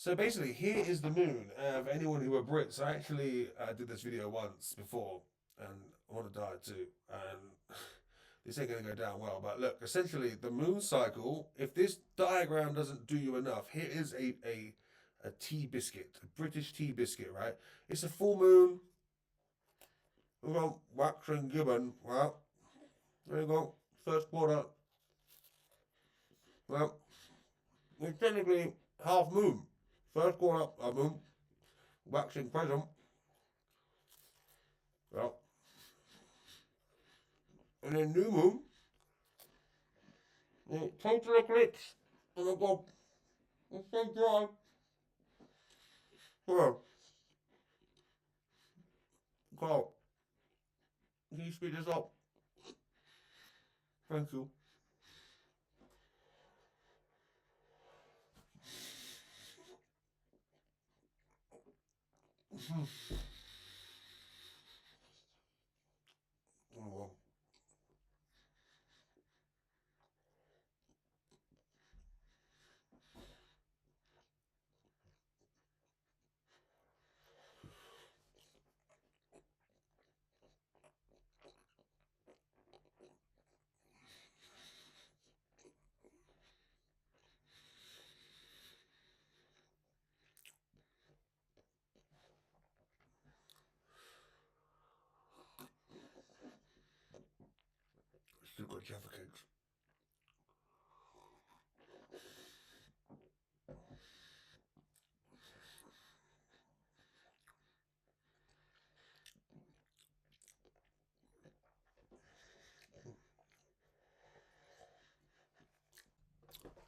So basically, here is the moon. For anyone who are Brits, I actually did this video once before, and I want to die too. And this ain't gonna go down well. But look, essentially, the moon cycle. If this diagram doesn't do you enough, here is a tea biscuit, a British tea biscuit, right? It's a full moon. We've got waxing gibbon. Well, there you go. First quarter. Well, it's technically half moon. First quarter of moon. Waxing present. Well, and then new moon. Total eclipse. And I've got it's so dry. Well, Carl, can you speed this up? Thank you. Oh, well. Still got Jaffa cakes.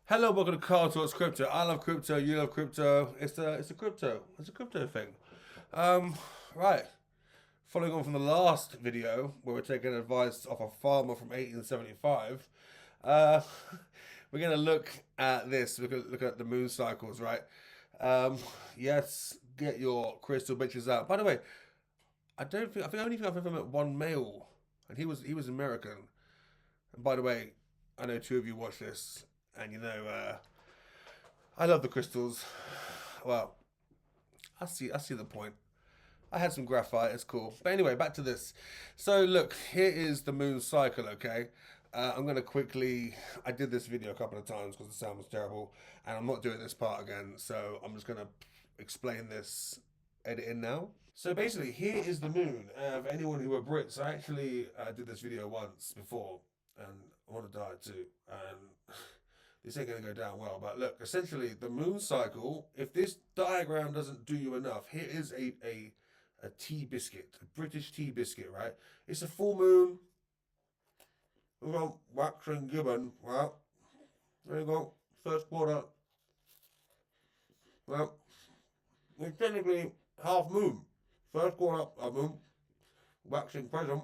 Hello, welcome to Carl Talks Crypto. I love crypto, you love crypto. It's a crypto thing. Um, right. Following on from the last video where we're taking advice off a farmer from 1875, uh, we're gonna look at this. Look at the moon cycles, right? Um, yes, get your crystal bitches out. By the way, I think I've ever met one male, and he was American. And by the way, I know two of you watch this, and I love the crystals. Well, I see the point. I had some graphite. It's cool. But anyway, back to this. So look, here is the moon cycle. Okay, I'm gonna quickly. I did this video a couple of times because the sound was terrible, and I'm not doing this part again. So I'm just gonna explain this editing now. So basically, here is the moon. For anyone who are Brits, I actually did this video once before, and I want to die too. And this ain't gonna go down well. But look, essentially, the moon cycle. If this diagram doesn't do you enough, here is a tea biscuit, a British tea biscuit, right? It's a full moon. We've got waxing gibbon. Well, there you go. First quarter. Well, it's technically half moon. First quarter of moon. Waxing present.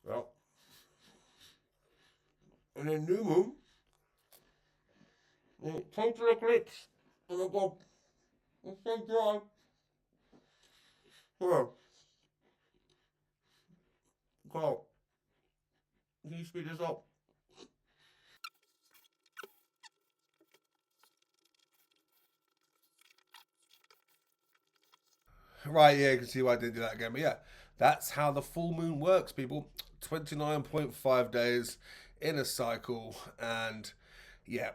Well, and then new moon. Total eclipse. And I've got it's so dry. Well, Carl, can you speed this up? Right, yeah, you can see why I didn't do that again. But yeah, that's how the full moon works, people. 29.5 days in a cycle. And yeah,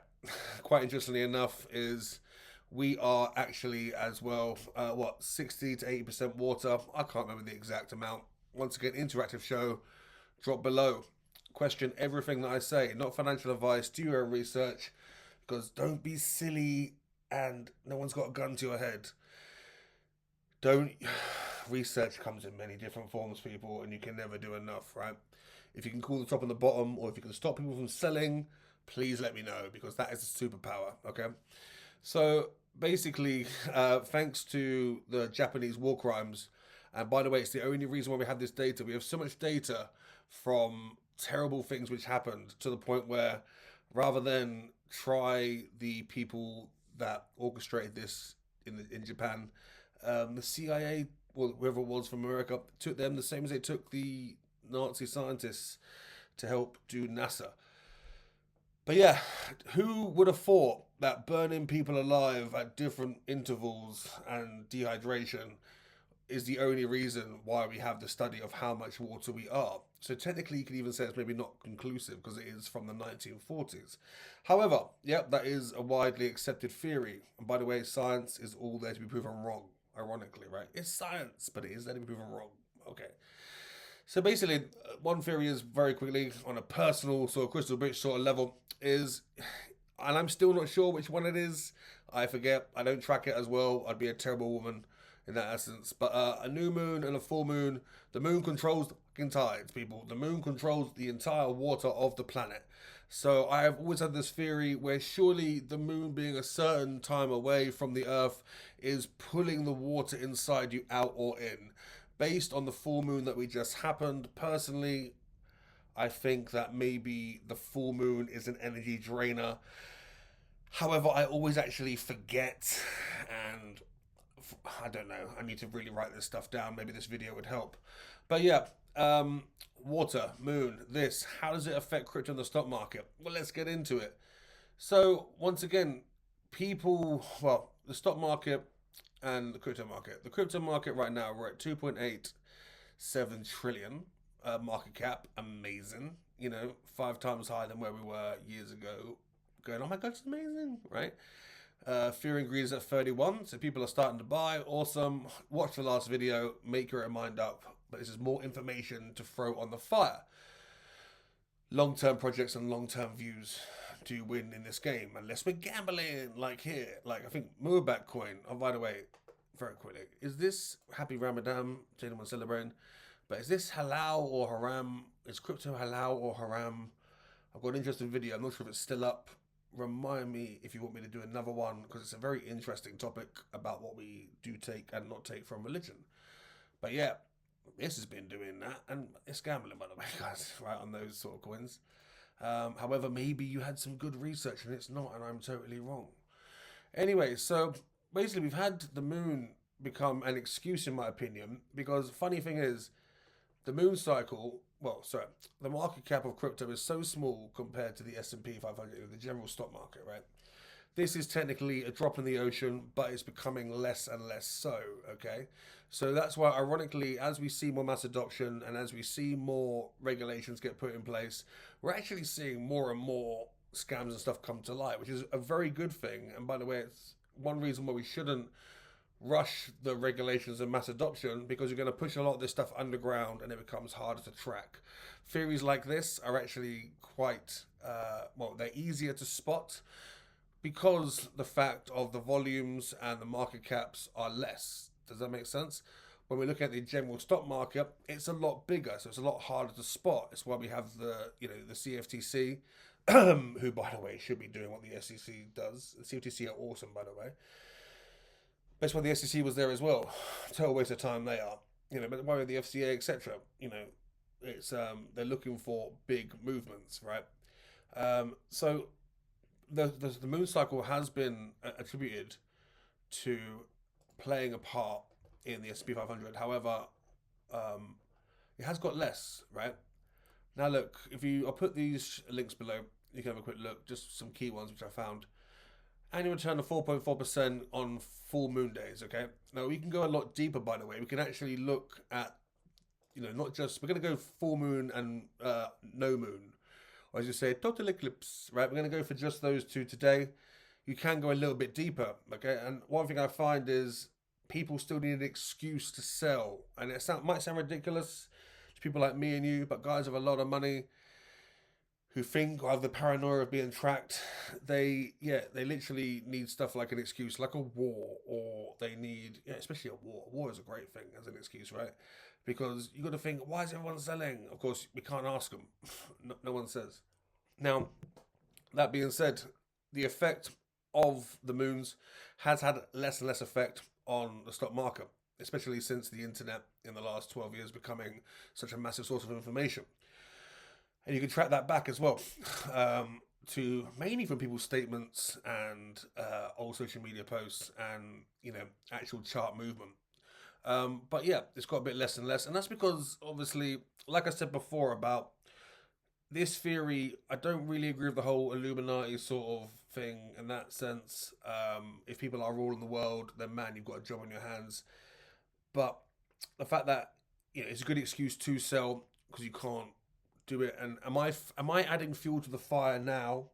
quite interestingly enough, is we are actually as well, 60 to 80% water. I can't remember the exact amount. Once again, interactive show, drop below. Question everything that I say, not financial advice. Do your own research because don't be silly and no one's got a gun to your head. Don't research comes in many different forms, people, and you can never do enough, right? If you can call the top and the bottom, or if you can stop people from selling, please let me know because that is a superpower. Okay, so basically, thanks to the Japanese war crimes, and by the way, it's the only reason why we have this data. We have so much data from terrible things which happened to the point where, rather than try the people that orchestrated this in Japan, the CIA, well, whoever it was from America, took them the same as they took the Nazi scientists to help do NASA. But yeah, who would have thought that burning people alive at different intervals and dehydration is the only reason why we have the study of how much water we are. So technically, you could even say it's maybe not conclusive because it is from the 1940s. However, yep, that is a widely accepted theory. And by the way, science is all there to be proven wrong. Ironically, right? It's science, but it is there to be proven wrong. Okay. So basically, one theory is very quickly on a personal sort of crystal bridge sort of level is, and I'm still not sure which one it is. I forget. I don't track it as well. I'd be a terrible woman in that essence. But a new moon and a full moon, the moon controls the fucking tides, people. The moon controls the entire water of the planet. So I have always had this theory where surely the moon being a certain time away from the earth is pulling the water inside you out or in. Based on the full moon that we just happened, personally, I think that maybe the full moon is an energy drainer. However, I always actually forget, and I don't know. I need to really write this stuff down. Maybe this video would help. But yeah, water, moon, this. How does it affect crypto and the stock market? Well, let's get into it. So once again, people, well, the stock market and the crypto market. The crypto market right now, we're at 2.87 trillion market cap. Amazing. You know, 5 times higher than where we were years ago. Going, oh my god, it's amazing, right? Fear and Greed is at 31, so people are starting to buy. Awesome. Watch the last video, make your mind up. But this is more information to throw on the fire. Long-term projects and long-term views do win in this game, unless we're gambling, like here. Like, I think Mubarak coin, oh, by the way, very quickly, is this Happy Ramadan, to anyone celebrating? But is this halal or haram? Is crypto halal or haram? I've got an interesting video. I'm not sure if it's still up. Remind me if you want me to do another one, because it's a very interesting topic about what we do take and not take from religion. But yeah, this has been doing that, and it's gambling, by the way, guys, right, on those sort of coins. However, maybe you had some good research and it's not, and I'm totally wrong. Anyway, so basically, we've had the moon become an excuse, in my opinion, because funny thing is, the moon cycle, well, sorry, the market cap of crypto is so small compared to the S&P 500, the general stock market, right? This is technically a drop in the ocean, but it's becoming less and less so, okay? So that's why, ironically, as we see more mass adoption and as we see more regulations get put in place, we're actually seeing more and more scams and stuff come to light, which is a very good thing. And by the way, it's one reason why we shouldn't rush the regulations and mass adoption, because you're going to push a lot of this stuff underground and it becomes harder to track. Theories like this are actually quite, well, they're easier to spot because the fact of the volumes and the market caps are less. Does that make sense? When we look at the general stock market, it's a lot bigger, so it's a lot harder to spot. It's why we have the, you know, the CFTC, who, by the way, should be doing what the SEC does. The CFTC are awesome, by the way. That's why the SEC was there as well. Total waste of time they are. You know, but why with the FCA, etc. You know, it's they're looking for big movements, right? So the moon cycle has been attributed to playing a part in the S&P 500. However, it has got less, right? Now look, I'll put these links below. You can have a quick look. Just some key ones which I found. Annual return of 4.4% on full moon days. Okay. Now we can go a lot deeper. By the way, we can actually look at, you know, not just, we're going to go full moon and no moon, or as you say, total eclipse. Right. We're going to go for just those two today. You can go a little bit deeper. Okay. And one thing I find is people still need an excuse to sell, and might sound ridiculous to people like me and you, but guys have a lot of money who think or have the paranoia of being tracked, they literally need stuff like an excuse, like a war, or they need, especially a war. A war is a great thing as an excuse, right? Because you got to think, why is everyone selling? Of course, we can't ask them. No one says. Now, that being said, the effect of the moons has had less and less effect on the stock market, especially since the internet in the last 12 years becoming such a massive source of information. And you can track that back as well, to mainly from people's statements and old social media posts and, you know, actual chart movement. But yeah, it's got a bit less and less. And that's because, obviously, like I said before about this theory, I don't really agree with the whole Illuminati sort of thing in that sense. If people are ruling the world, then man, you've got a job on your hands. But the fact that it's a good excuse to sell because you can't do it. And am I adding fuel to the fire now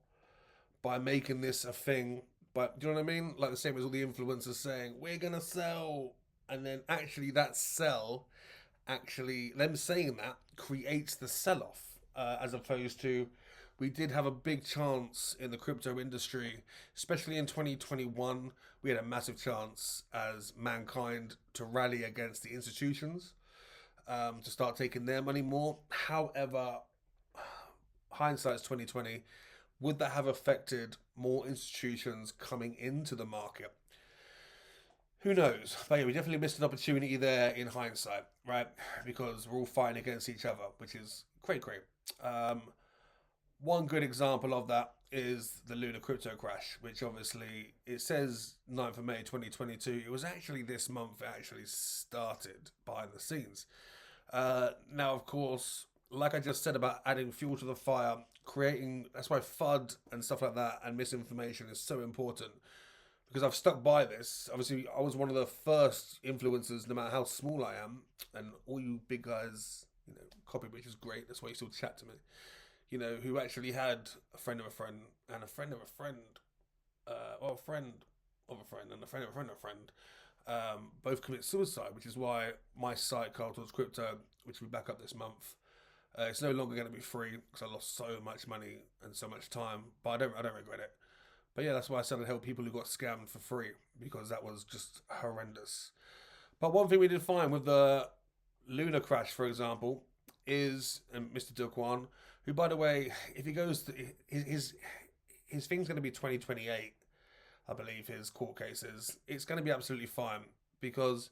by making this a thing? But do you know what I mean? Like the same as all the influencers saying we're gonna sell, and then actually that sell, actually them saying that creates the sell off, as opposed to we did have a big chance in the crypto industry, especially in 2021. We had a massive chance as mankind to rally against the institutions, to start taking their money more. However, hindsight's 2020. Would that have affected more institutions coming into the market? Who knows? But yeah, we definitely missed an opportunity there in hindsight, right? Because we're all fighting against each other, which is great, great. Um, One good example of that is the Luna crypto crash, which obviously it says 9th of May 2022. It was actually this month it actually started behind the scenes. Now, of course, like I just said about adding fuel to the fire, creating that's why FUD and stuff like that and misinformation is so important because I've stuck by this. Obviously, I was one of the first influencers, no matter how small I am, and all you big guys, copy, which is great. That's why you still chat to me. Who actually had a friend of a friend and a friend of a friend, or a friend of a friend and a friend of a friend of a friend, both commit suicide, which is why my site, Carl Talks Crypto, which will be back up this month, it's no longer going to be free because I lost so much money and so much time, but I don't regret it. But yeah, that's why I started to help people who got scammed for free because that was just horrendous. But one thing we did find with the Luna crash, for example, is Mr. Do Kwon, who, by the way, if he goes to his thing's going to be 2028, I believe his court cases. It's going to be absolutely fine because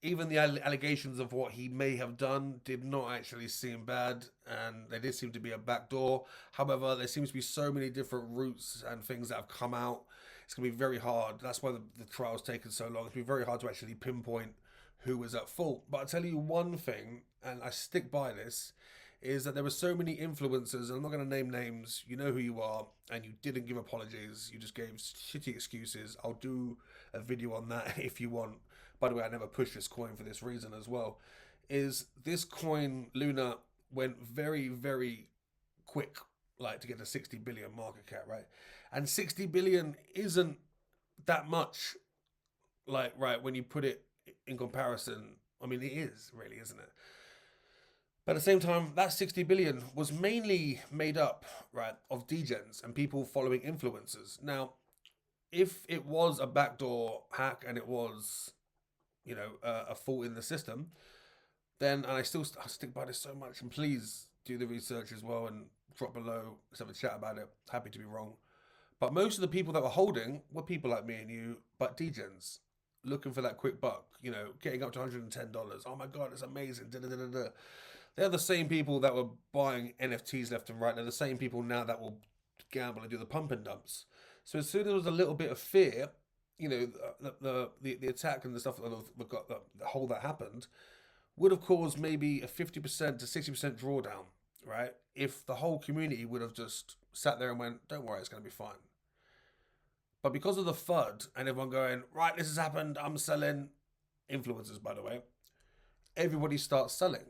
even the allegations of what he may have done did not actually seem bad, and there did seem to be a backdoor. However, there seems to be so many different routes and things that have come out. It's going to be very hard. That's why the trial's taken so long. It's going to be very hard to actually pinpoint who was at fault. But I'll tell you one thing, and I stick by this, is that there were so many influencers, and I'm not going to name names, you know who you are, and you didn't give apologies, you just gave shitty excuses. I'll do a video on that if you want. By the way, I never pushed this coin for this reason as well. Is this coin, Luna, went very, very quick, like to get to 60 billion market cap, right? And 60 billion isn't that much, like, right, when you put it in comparison. I mean, it is really, isn't it? But at the same time, that 60 billion was mainly made up, right, of degens and people following influencers. Now, if it was a backdoor hack and it was, a fault in the system, then, and I stick by this so much, and please do the research as well and drop below, let's have a chat about it. Happy to be wrong. But most of the people that were holding were people like me and you, but degens looking for that quick buck, getting up to $110. Oh my God, it's amazing. Da, da, da, da, da. They're the same people that were buying NFTs left and right. They're the same people now that will gamble and do the pump and dumps. So as soon as there was a little bit of fear, the attack and the stuff, the whole that happened, would have caused maybe a 50% to 60% drawdown, right? If the whole community would have just sat there and went, don't worry, it's going to be fine. But because of the FUD and everyone going, right, this has happened, I'm selling, influencers, by the way, everybody starts selling.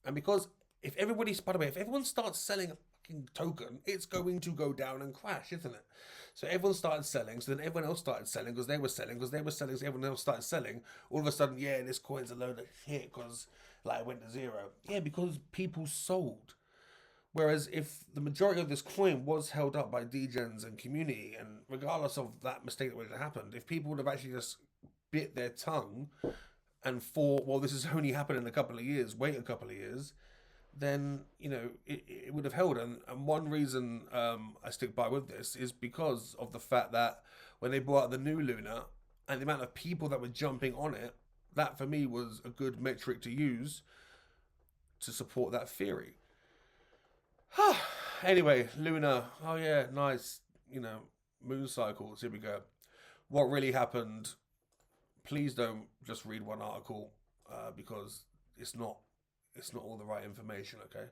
And because if everyone starts selling a fucking token, it's going to go down and crash, isn't it? So everyone started selling, so then everyone else started selling because they were selling, so everyone else started selling. All of a sudden, yeah, this coin's a load of shit because it went to zero. Yeah, because people sold. Whereas if the majority of this coin was held up by degens and community, and regardless of that mistake that would have happened, if people would have actually just bit their tongue and thought, well, this has only happened in a couple of years, wait a couple of years, then, it would have held. And one reason I stick by with this is because of the fact that when they brought out the new Luna and the amount of people that were jumping on it, that for me was a good metric to use to support that theory. Anyway, Luna, oh yeah, nice, moon cycles, here we go. What really happened, please don't just read one article because it's not all the right information, okay?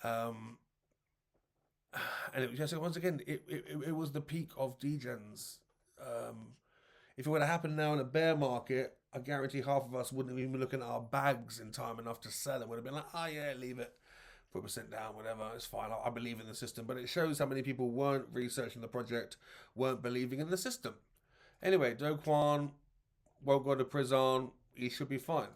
Um, and it was just, once again, it was the peak of degens. If it would have happened now in a bear market, I guarantee half of us wouldn't even be looking at our bags in time enough to sell it. Would have been like, oh yeah, leave it. 4% down, whatever, it's fine. I believe in the system. But it shows how many people weren't researching the project, weren't believing in the system. Anyway, Do Kwon won't go to prison. He should be fine.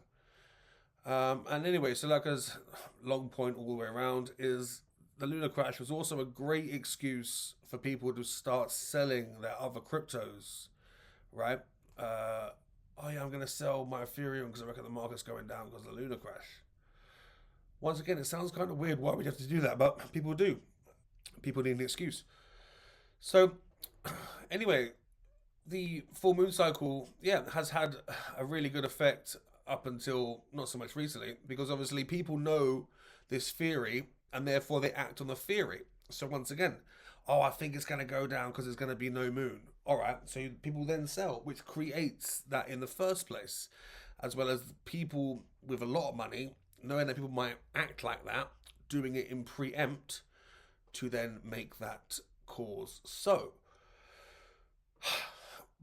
And anyway, Solaka's long point all the way around is the Lunar crash was also a great excuse for people to start selling their other cryptos, right? Oh yeah, I'm going to sell my Ethereum because I reckon the market's going down because of the Lunar crash. Once again, it sounds kind of weird why we have to do that, but people do. People need an excuse. So, anyway, the full moon cycle, yeah, has had a really good effect up until not so much recently, because obviously people know this theory and therefore they act on the theory. So once again, oh, I think it's going to go down because there's going to be no moon. All right, so people then sell, which creates that in the first place, as well as people with a lot of money knowing that people might act like that, doing it in preempt to then make that cause. So,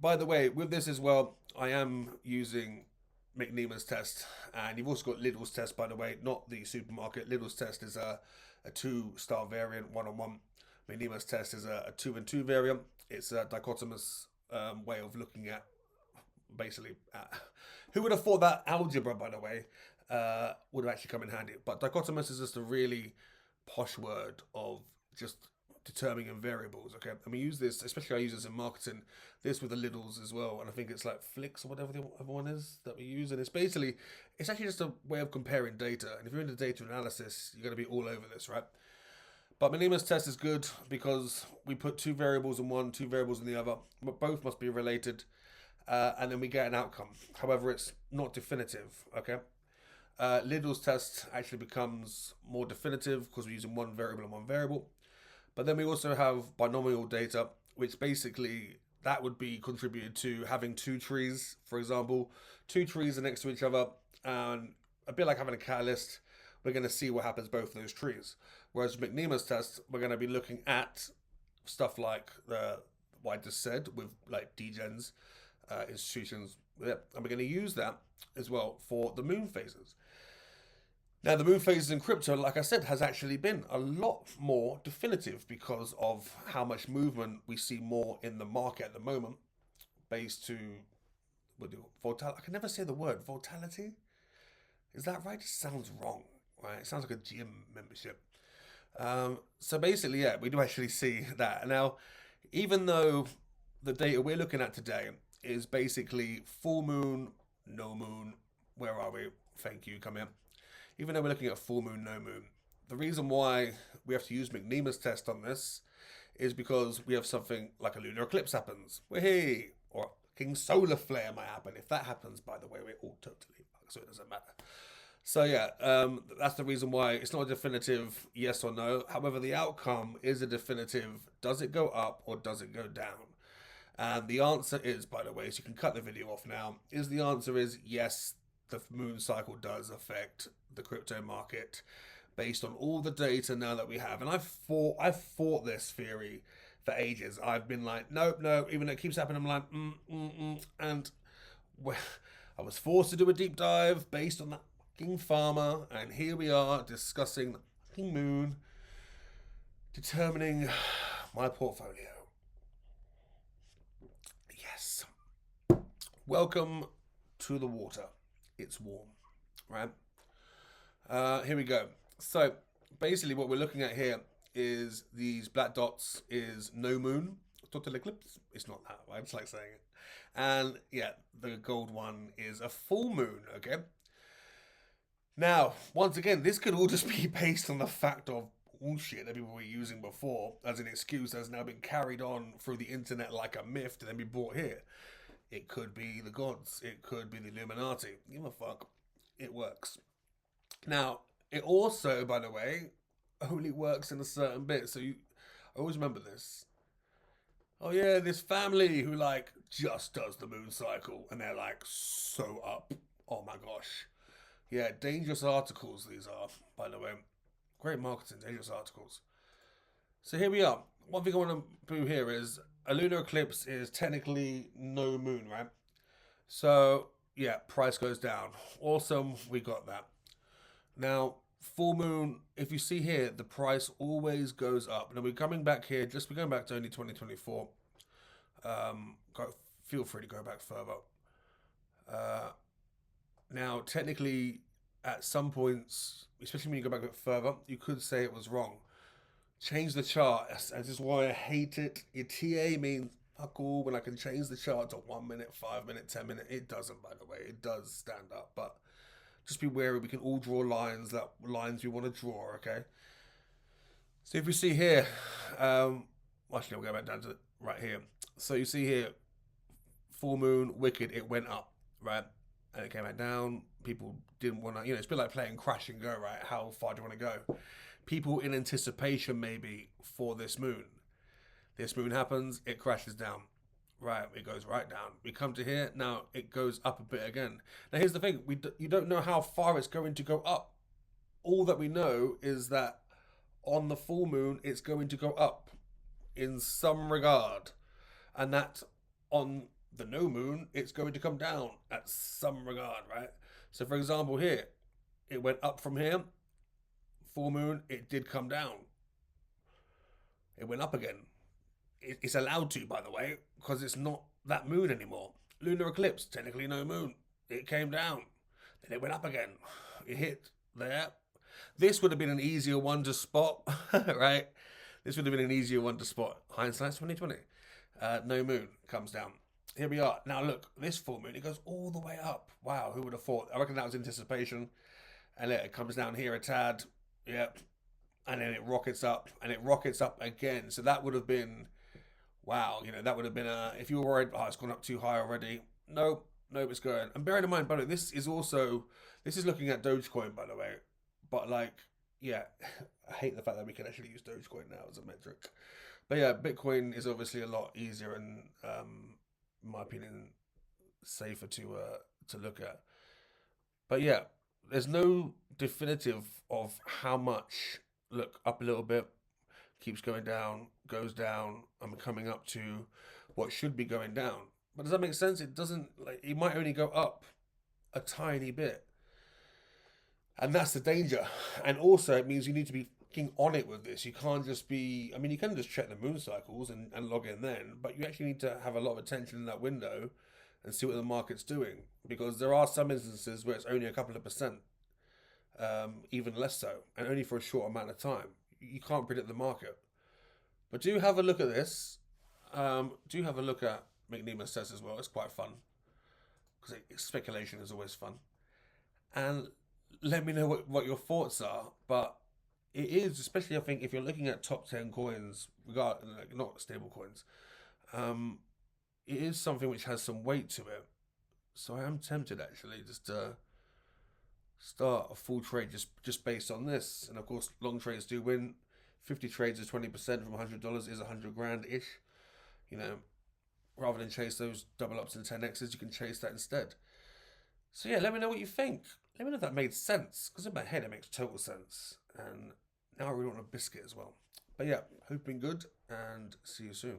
by the way, with this as well, I am using McNemon's test, and you've also got Lidl's test, by the way, not the supermarket. Lidl's test is a 2-star variant, 1-on-1. McNemon's test is a 2-and-2 variant. It's a dichotomous way of looking at, basically, who would have thought that algebra, by the way, would have actually come in handy. But dichotomous is just a really posh word of just determining variables, okay? And we use this, especially I use this in marketing, this with the Lidls as well, and I think it's like Flicks or whatever the other one is that we use, and it's actually just a way of comparing data, and if you're into data analysis, you're going to be all over this, right? But McNemon's test is good because we put 2 variables in one, 2 variables in the other, but both must be related, and then we get an outcome. However, it's not definitive, okay? Lidl's test actually becomes more definitive because we're using 1 variable and 1 variable. But then we also have binomial data, which basically that would be contributed to having 2 trees, for example. 2 trees are next to each other, and a bit like having a catalyst, we're going to see what happens both of those trees. Whereas with McNemon's test, we're going to be looking at stuff like what I just said with like degens, institutions, and we're going to use that as well for the moon phases. Now, the moon phases in crypto, like I said, has actually been a lot more definitive because of how much movement we see more in the market at the moment, based to I can never say the word volatility. Is that right? It sounds wrong, right? It sounds like a gym membership. So basically, yeah, we do actually see that. Now, even though the data we're looking at today is basically full moon, no moon, where are we? Thank you, come here. Even though we're looking at full moon, no moon, the reason why we have to use McNemon's test on this is because we have something like a lunar eclipse happens. Hey, or King solar flare might happen. If that happens, by the way, we're all totally fucked, so it doesn't matter. So yeah, that's the reason why it's not a definitive yes or no. However, the outcome is a definitive, does it go up or does it go down? And the answer is, by the way, so you can cut the video off now, the answer is yes, the moon cycle does affect the crypto market based on all the data now that we have. And I've fought this theory for ages. I've been like, nope, even though it keeps happening, I'm like, and I was forced to do a deep dive based on that fucking farmer, and here we are discussing the fucking moon, determining my portfolio. Yes. Welcome to the water. It's warm, right? Here we go. So basically what we're looking at here is these black dots is no moon, total eclipse. It's not that, right? It's like saying it. And yeah, the gold one is a full moon, okay? Now, once again, this could all just be based on the fact of bullshit that people were using before as an excuse that has now been carried on through the internet like a myth to then be brought here. It could be the gods. It could be the Illuminati. Give a fuck. It works. Now, it also, by the way, only works in a certain bit. So I always remember this. Oh yeah, this family who like just does the moon cycle and they're like so up. Oh my gosh. Yeah, dangerous articles these are, by the way. Great marketing, dangerous articles. So here we are. One thing I want to do here is a lunar eclipse is technically no moon, right? So yeah, price goes down. Awesome, we got that. Now, full moon, if you see here, the price always goes up. Now we're coming back here, we're going back to only 2024. Feel free to go back further. Now, technically, at some points, especially when you go back a bit further, you could say it was wrong. Change the chart. This is why I hate it. Your TA means fuck all when I can change the chart to 1 minute, 5 minute, 10 minute. It doesn't, by the way. It does stand up, but just be wary. We can all draw lines we want to draw, okay? So if we see here, actually, we'll go back down to right here. So you see here, full moon, wicked, it went up, right? And it came back down. People didn't want to, it's a bit like playing Crash and Go, right? How far do you want to go? People in anticipation maybe for this moon. This moon happens, it crashes down. Right, it goes right down. We come to here, now it goes up a bit again. Now here's the thing, you don't know how far it's going to go up. All that we know is that on the full moon, it's going to go up in some regard. And that on the no moon, it's going to come down at some regard, right? So for example here, it went up from here. Full moon, it did come down. It went up again. It's allowed to, by the way, because it's not that moon anymore. Lunar eclipse, technically no moon. It came down. Then it went up again. It hit there. This would have been an easier one to spot, right? This would have been an easier one to spot. Hindsight's 2020. No moon comes down. Here we are. Now look, this full moon, it goes all the way up. Wow, who would have thought? I reckon that was anticipation. And it comes down here a tad. Yep. And then it rockets up. And it rockets up again. So that would have been, wow, that would have been if you were worried, it's gone up too high already. Nope, it's going. And bearing in mind, by the way, this is looking at Dogecoin, by the way. But I hate the fact that we can actually use Dogecoin now as a metric. But yeah, Bitcoin is obviously a lot easier and, in my opinion, safer to look at. But yeah, there's no definitive of how much. Look, up a little bit, keeps going down, goes down, and we're coming up to what should be going down. But does that make sense? It doesn't, it might only go up a tiny bit. And that's the danger. And also, it means you need to be fucking on it with this. You can't just be, you can just check the moon cycles and log in then, but you actually need to have a lot of attention in that window and see what the market's doing. Because there are some instances where it's only a couple of percent, even less so, and only for a short amount of time. You can't predict the market. But do have a look at this. Do have a look at McNeema Says as well. It's quite fun. Because speculation is always fun. And let me know what your thoughts are. But it is, especially I think if you're looking at top 10 coins, not stable coins, it is something which has some weight to it. So I am tempted actually just to start a full trade just based on this. And of course, long trades do win. 50 trades is 20% from $100 is 100 grand ish. Rather than chase those double ups and 10x's, you can chase that instead. So yeah, let me know what you think. Let me know if that made sense, because in my head it makes total sense. And now I really want a biscuit as well. But yeah, hope you've been good, and see you soon.